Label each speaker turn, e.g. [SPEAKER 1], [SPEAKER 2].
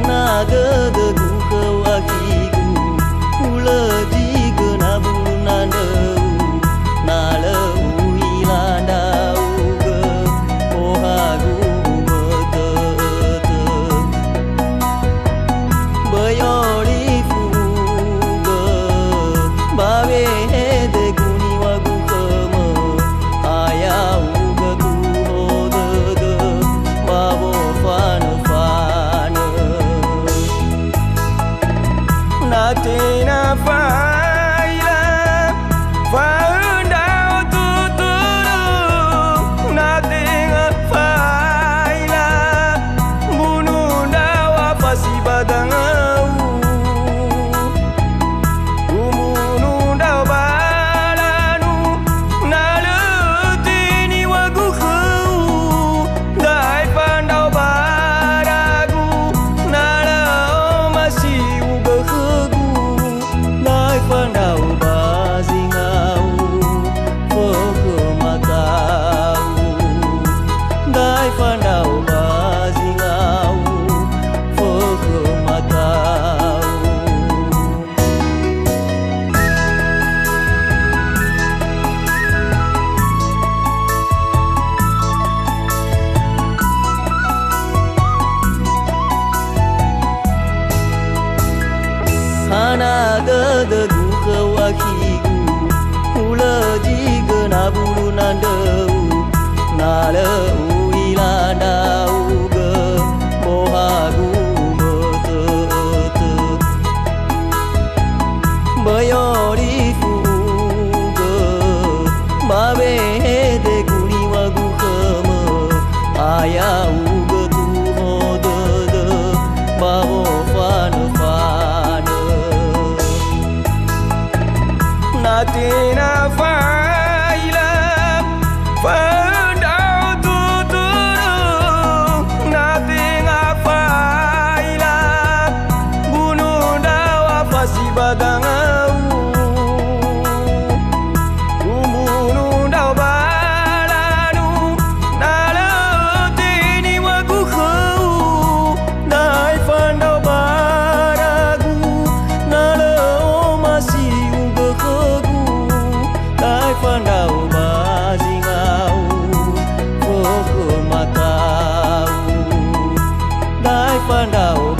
[SPEAKER 1] Hanagada duka wakigu Hula jigana bulu nandau Nala uilanda uga Mohagu mete Bayori fuga Babe de guni wagu kama Aya uga tuho dada Babo fana Natina faila Fandau tuturu Natina faila Bunuh dawa pasi badangau Umunu daw balanu Nalatini wagu kau Dai fandau baragu Nala masih Pandau bazingau Foku matau Dai pandau